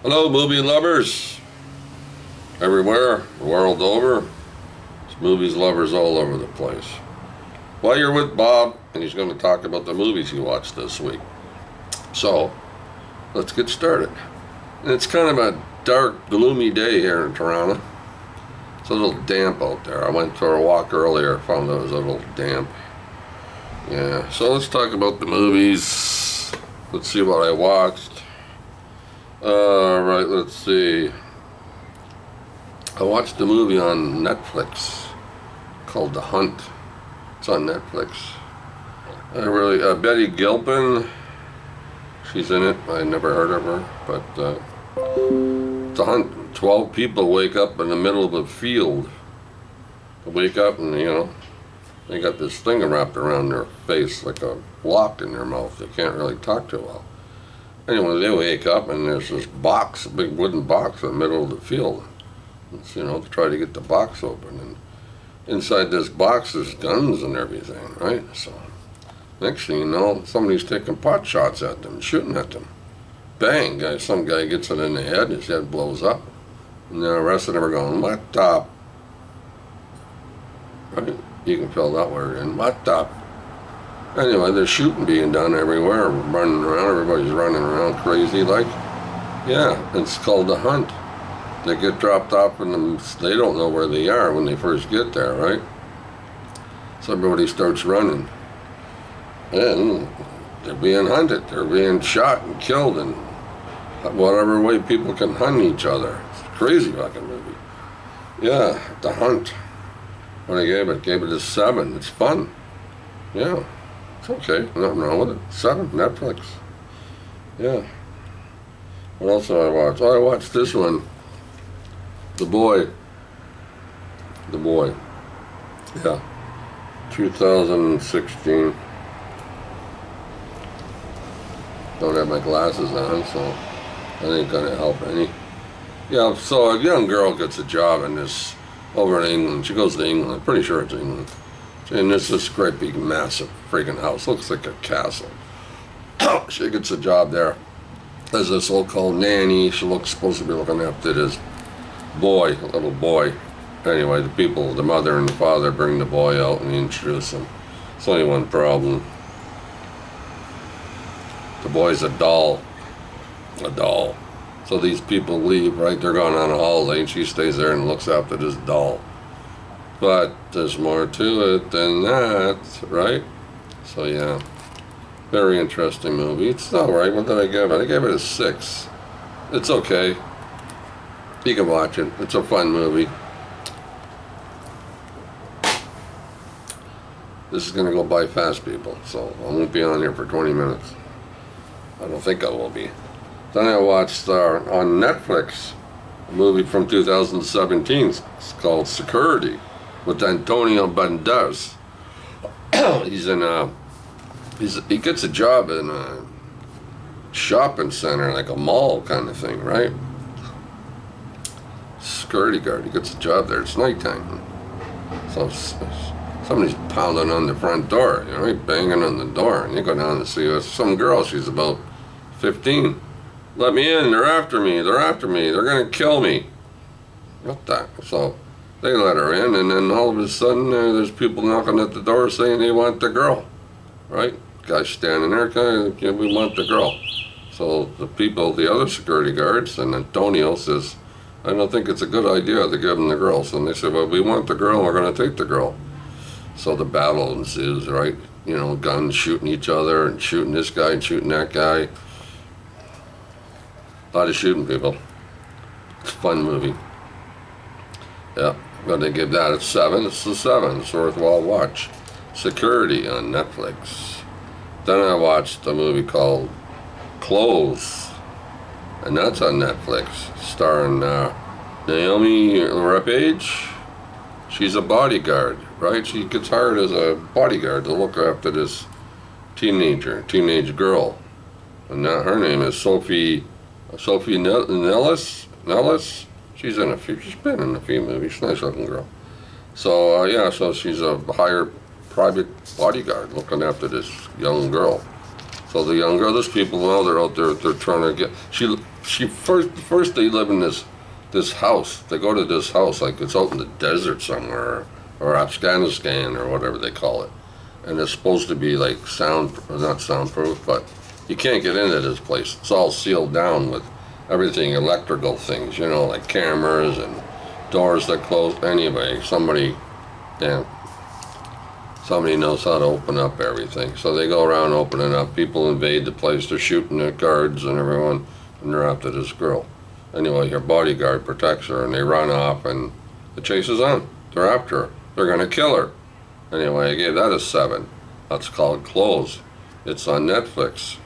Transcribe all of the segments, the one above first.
Hello, movie lovers everywhere, the world over. There's movies lovers all over the place. Well, you're with Bob, and he's going to talk about the movies he watched this week. So, let's get started. And it's kind of a dark, gloomy day here in Toronto. It's a little damp out there. I went for a walk earlier, found it was a little damp. Yeah, so let's talk about the movies. Let's see what I watched. Alright, let's see. I watched a movie on Netflix called The Hunt. It's on Netflix. Betty Gilpin, she's in it. I never heard of her, but The Hunt. 12 people wake up in the middle of a field. They wake up and, they got this thing wrapped around their face, like a block in their mouth. They can't really talk too well. Anyway, they wake up and there's this box, a big wooden box in the middle of the field. It's, to try to get the box open. And inside this box there's guns and everything, right? So next thing you know, somebody's taking pot shots at them, shooting at them. Bang, some guy gets it in the head, his head blows up. And the rest of them are going, what the? Right? You can fill that word in, what the? Anyway, there's shooting being done everywhere, running around, everybody's running around crazy like. Yeah, it's called The Hunt. They get dropped off and they don't know where they are when they first get there, right? So everybody starts running. And they're being hunted, they're being shot and killed in whatever way people can hunt each other. It's a crazy fucking movie. Yeah, The Hunt. What I gave it a 7. It's fun. Yeah. It's okay, nothing wrong with it. 7, Netflix. Yeah. What else did I watch? Oh, I watched this one. The Boy. Yeah. 2016. Don't have my glasses on, so that ain't gonna help any. Yeah, so a young girl gets a job over in England. She goes to England. I'm pretty sure it's England. And there's this great big massive freaking house. Looks like a castle. She gets a job there. There's this so-called nanny. Supposed to be looking after this little boy. Anyway, the mother and the father bring the boy out and introduce him. It's only one problem. The boy's a doll. So these people leave, right? They're going on a holiday and she stays there and looks after this doll. But there's more to it than that, right? So yeah, very interesting movie. It's alright. What did I give it? I gave it a 6. It's okay. You can watch it. It's a fun movie. This is going to go by fast, people, so I won't be on here for 20 minutes. I don't think I will be. Then I watched on Netflix a movie from 2017. It's called Security, with Antonio Banderas. He gets a job in a shopping center, like a mall kind of thing, right? Security guard. He gets a job there. It's nighttime. So somebody's pounding on the front door, banging on the door, and you go down to see some girl. She's about 15. Let me in. They're after me. They're gonna kill me. What the? So they let her in, and then all of a sudden there's people knocking at the door saying they want the girl, right? Guy's standing there, we want the girl. So the other security guards, and Antonio says, I don't think it's a good idea to give them the girl. So they said, well, we want the girl, we're going to take the girl. So the battle ensues, right? Guns shooting each other, and shooting this guy and shooting that guy. A lot of shooting, people. It's a fun movie. Yeah. I'm going to give that a 7. It's a 7. It's a worthwhile watch. Security on Netflix. Then I watched a movie called Clothes, and that's on Netflix, starring Naomi Rapace. She's a bodyguard, right? She gets hired as a bodyguard to look after this teenage girl, and her name is Sophie Nellis. She's been in a few movies. She's a nice looking girl. So so she's a hired private bodyguard looking after this young girl. So the young there's people now, they're out there, they're trying to get, she first they live in this house. They go to this house, like it's out in the desert somewhere, or Afghanistan, or whatever they call it. And it's supposed to be like not soundproof, but you can't get into this place. It's all sealed down with everything, electrical things, you know, like cameras and doors that close. Anyway, somebody knows how to open up everything. So they go around opening up. People invade the place. They're shooting the guards and everyone, and they're after this girl. Anyway, her bodyguard protects her, and they run off, and the chase is on. They're after her. They're going to kill her. Anyway, I gave that a 7. That's called Close. It's on Netflix.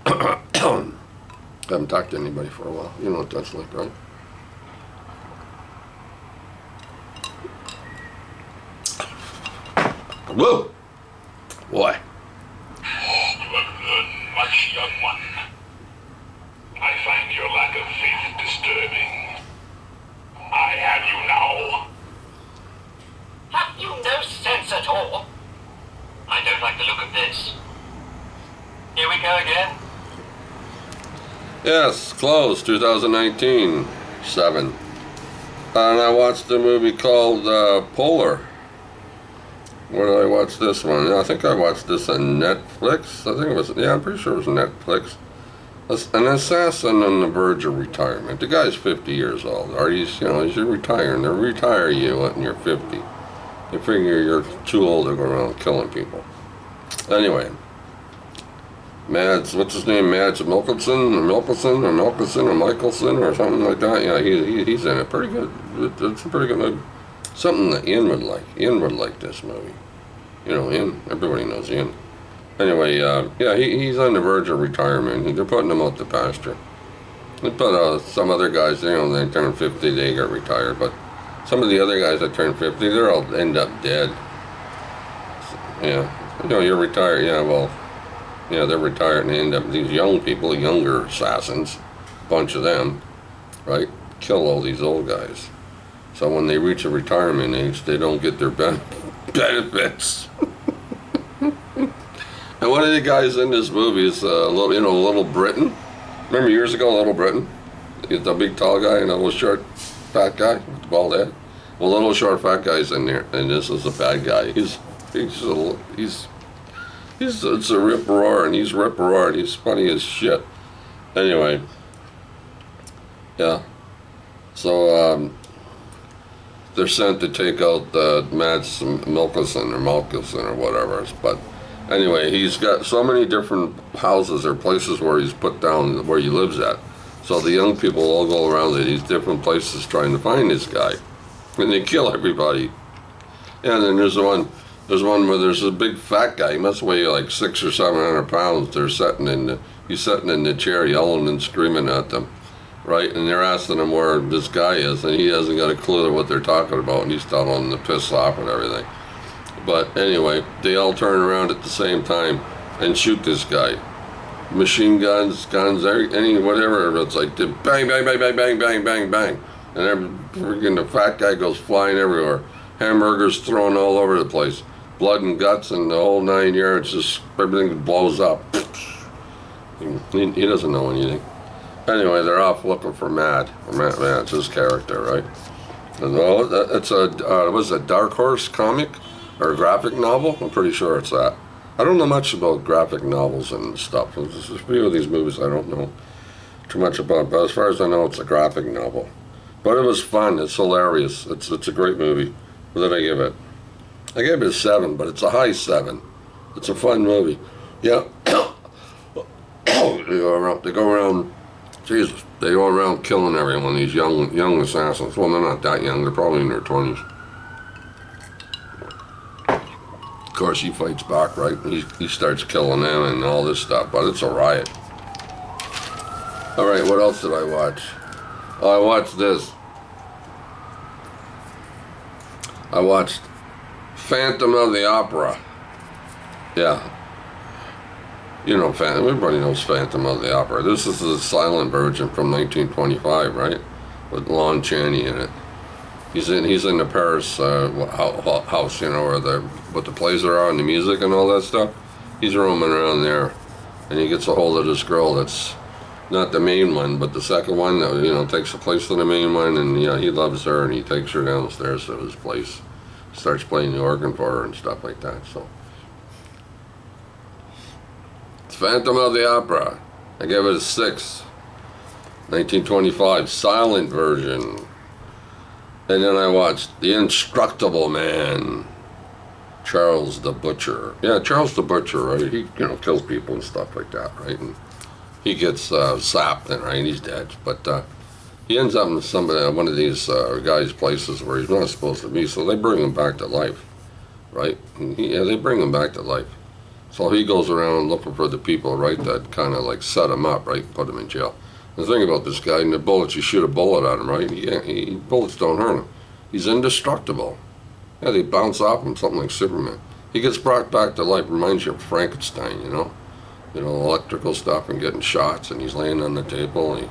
Haven't talked to anybody for a while. You know what that's like, right? Whoa! Boy. You have learned much, young one. I find your lack of faith disturbing. I have you now. Have you no sense at all? I don't like the look of this. Here we go again. Yes, Close, 2019, 7. And I watched a movie called Polar. Where did I watch this one? I think I watched this on Netflix. I think it was, yeah, I'm pretty sure it was Netflix. An assassin on the verge of retirement. The guy's 50 years old. Or he's retiring. They'll retire you when you're 50. They figure you're too old to go around killing people. Anyway, Mads, what's his name? Mads Mikkelsen or something like that. Yeah, he's in it. Pretty good. It's a pretty good movie. Something that Ian would like. Ian would like this movie. You know, Ian. Everybody knows Ian. Anyway, yeah, he's on the verge of retirement. They're putting him out to pasture. They put some other guys, you know, they turn 50, they get retired. But some of the other guys that turn 50, they're all end up dead. So, yeah, you know, you're retired. Yeah, well, yeah, they're retired and they end up, these young people, younger assassins, a bunch of them, right, kill all these old guys. So when they reach a retirement age, they don't get their benefits. And one of the guys in this movie is Little Britain. Remember years ago, Little Britain? The big tall guy and a little short fat guy with the bald head. Well, little short fat guy's in there, and this is a bad guy. It's a rip roar, and he's rip roaring. He's funny as shit. Anyway, yeah. So they're sent to take out Mads Mikkelsen or whatever. But anyway, he's got so many different houses or places where he's put down where he lives at. So the young people all go around to these different places trying to find this guy, and they kill everybody. And then there's one where there's a big fat guy. He must weigh like 600 or 700 pounds. He's sitting in the chair yelling and screaming at them, right? And they're asking him where this guy is, and he hasn't got a clue what they're talking about, and he's telling them to piss off and everything. But anyway, they all turn around at the same time and shoot this guy. Machine guns, whatever. It's like bang, bang, bang, bang, bang, bang, bang, bang. And freaking the fat guy goes flying everywhere. Hamburgers thrown all over the place. Blood and guts and the whole 9 yards. Just everything blows up. He doesn't know anything. Anyway, they're off looking for Matt. Matt's his character, right? And, well, it's a Dark Horse comic or a graphic novel. I'm pretty sure it's that. I don't know much about graphic novels and stuff. There's a few of these movies I don't know too much about, but as far as I know, it's a graphic novel. But it was fun. It's hilarious. It's a great movie. What did I give it? I gave it a 7, but it's a high 7. It's a fun movie. Yeah. They go around. Jesus, they go around killing everyone. These young assassins. Well, they're not that young. They're probably in their 20s. Of course, he fights back, right? He starts killing them and all this stuff, but it's a riot. All right, what else did I watch? Oh, I watched this. I watched Phantom of the Opera. Yeah. You know, everybody knows Phantom of the Opera. This is the silent version from 1925, right? With Lon Chaney in it. He's in the Paris house, you know, where the plays are and the music and all that stuff. He's roaming around there, and he gets a hold of this girl that's not the main one, but the second one that, you know, takes the place of the main one, and yeah, he loves her, and he takes her downstairs to his place, starts playing the organ for her and stuff like that. So it's Phantom of the Opera. I gave it a 6. 1925 silent version. And then I watched The Indestructible Man, Charles the Butcher. Yeah, Charles the Butcher, right? He, you know, kills people and stuff like that, right? And he gets zapped, and right, he's dead. But he ends up in one of these guys' places where he's not supposed to be, so they bring him back to life, right? Yeah, they bring him back to life. So he goes around looking for the people, right, that kind of like set him up, right, put him in jail. The thing about this guy, and the bullets, you shoot a bullet at him, right? Bullets don't hurt him. He's indestructible. Yeah, they bounce off him, something like Superman. He gets brought back to life, reminds you of Frankenstein, you know? You know, electrical stuff and getting shots, and he's laying on the table, and he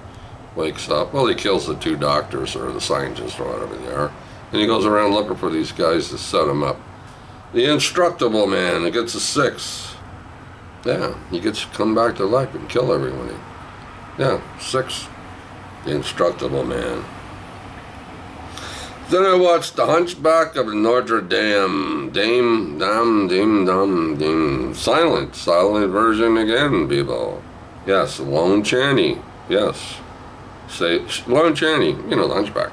wakes up. Well, he kills the 2 doctors, or the scientists, or whatever they are, and he goes around looking for these guys to set him up. The Indestructible Man, he gets a 6. Yeah, he gets to come back to life and kill everybody. Yeah, 6. The Indestructible Man. Then I watched The Hunchback of Notre Dame. Silent version again, people. Yes, Lon Chaney. Yes. Say, Lon Chaney, you know, The Hunchback.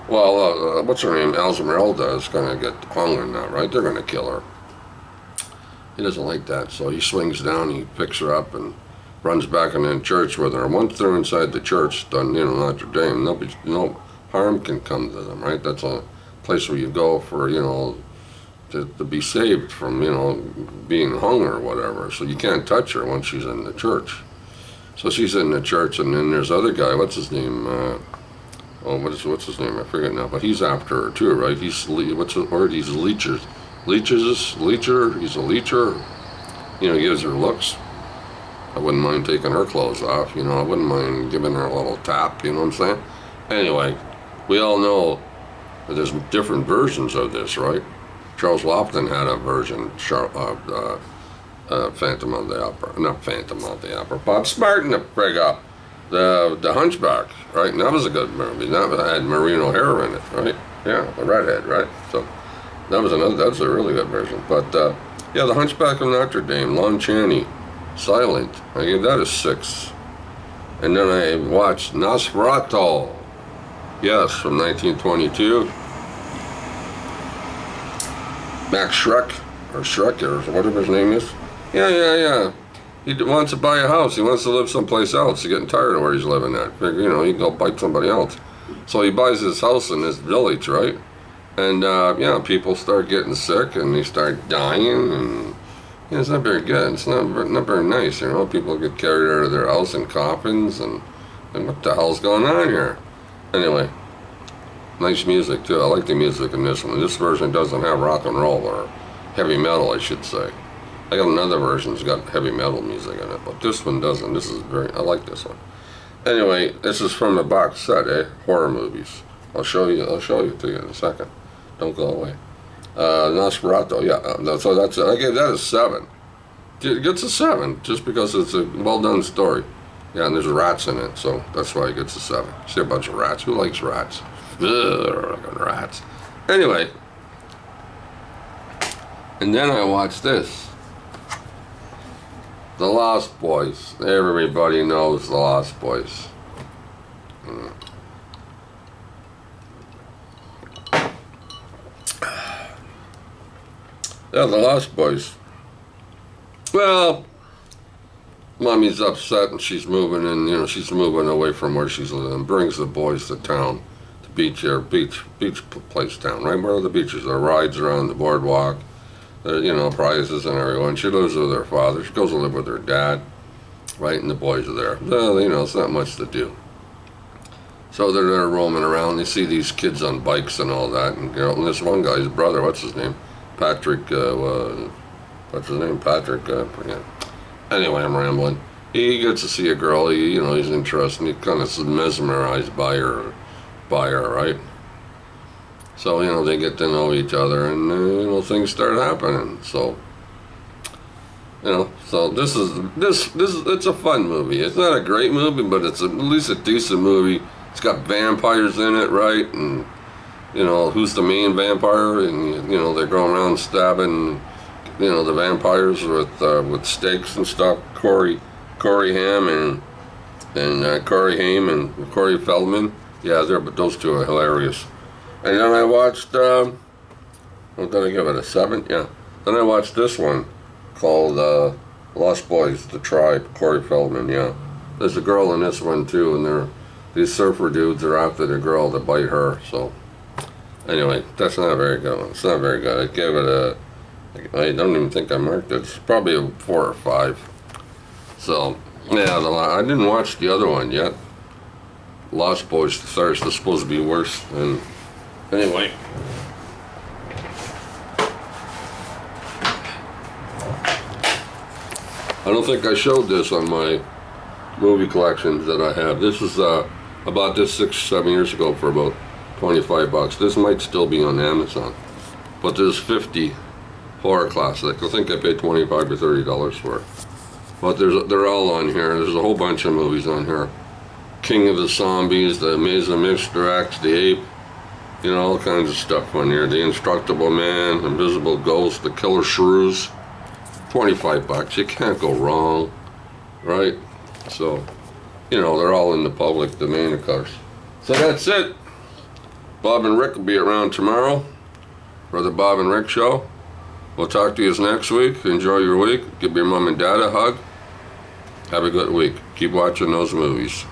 Well, what's her name? Esmeralda is going to get hung in that, right? They're going to kill her. He doesn't like that, so he swings down, he picks her up, and runs back into the church with her. Once they're inside the church, done, you know, Notre Dame, no harm can come to them, right? That's a place where you go for, you know, to be saved from, you know, being hung or whatever. So you can't touch her once she's in the church. So she's in the church, and then there's other guy, what's his name? What's his name? I forget now, but he's after her too, right? He's, what's the word? He's leecher. He's a leecher. You know, he gives her looks. I wouldn't mind taking her clothes off, you know, I wouldn't mind giving her a little tap, you know what I'm saying? Anyway, we all know that there's different versions of this, right? Charles Lofton had a version of Phantom of the Opera, not Phantom of the Opera, Bob Smartin to bring up, the Hunchback, right? And that was a good movie. That had Maureen O'Hara in it, right? Yeah, the redhead, right? So that's a really good version. But yeah, The Hunchback of Notre Dame, Lon Chaney. Silent. I gave that a 6. And then I watched Nosferatu. Yes, from 1922. Max Schreck, or whatever his name is. Yeah. He wants to buy a house. He wants to live someplace else. He's getting tired of where he's living at. You know, he can go bite somebody else. So he buys his house in this village, right? And, yeah, people start getting sick, and they start dying, and yeah, it's not very good. It's not very nice, you know. People get carried out of their house in coffins, and what the hell's going on here? Anyway, nice music too. I like the music in this one. This version doesn't have rock and roll, or heavy metal, I should say. I got another version that's got heavy metal music in it, but this one doesn't. I like this one. Anyway, this is from the box set, horror movies. I'll show you to you in a second. Don't go away. Nosferatu, yeah. So I gave that a 7. It gets a 7 just because it's a well-done story. Yeah, and there's rats in it, so that's why it gets a 7. See a bunch of rats. Who likes rats? Ugh, rats. Anyway, and then I watched this. The Lost Boys. Everybody knows The Lost Boys. Yeah, The Lost Boys. Well, Mommy's upset and she's moving in, you know, she's moving away from where she's living, brings the boys to town, to beach place town, right where the beaches are, rides around the boardwalk, you know, prizes and everyone. She lives with her father, she goes to live with her dad, right, and the boys are there. Well, you know, it's not much to do. So they're there roaming around, they see these kids on bikes and all that, and, you know, and this one guy's brother, what's his name? Patrick, what's his name? Patrick, I forget. Anyway, I'm rambling. He gets to see a girl, you know, he's interested, he kind of mesmerized by her, right? So, you know, they get to know each other, and, you know, things start happening. So, You know, so this is it's a fun movie. It's not a great movie, but it's at least a decent movie. It's got vampires in it, right? And you know, who's the main vampire? And you know, they're going around stabbing, you know, the vampires with stakes and stuff. Corey Haim and Corey Haim and Corey Feldman. Yeah, but those two are hilarious. And then I watched. What did I give it, a 7? Yeah. Then I watched this one called Lost Boys, The Tribe, Corey Feldman, yeah. There's a girl in this one too, and these surfer dudes are after the girl to bite her, so. Anyway, that's not a very good one. It's not very good. I gave it I don't even think I marked it. It's probably a 4 or 5. So, yeah, I didn't watch the other one yet. Lost Boys, the Thirst is supposed to be worse. And anyway. I don't think I showed this on my movie collections that I have. This is I bought this 6-7 years ago for about $25. This might still be on Amazon, but there's 50 horror classics. I think I paid $25 or $30 for it. But they're all on here. There's a whole bunch of movies on here. King of the Zombies, The Amazing Mr. X, The Ape, you know, all kinds of stuff on here. The Indestructible Man, Invisible Ghost, The Killer Shrews. $25, you can't go wrong, right? So, you know, they're all in the public domain, of course. So that's it. Bob and Rick will be around tomorrow for the Bob and Rick Show. We'll talk to you next week. Enjoy your week. Give your mom and dad a hug. Have a good week. Keep watching those movies.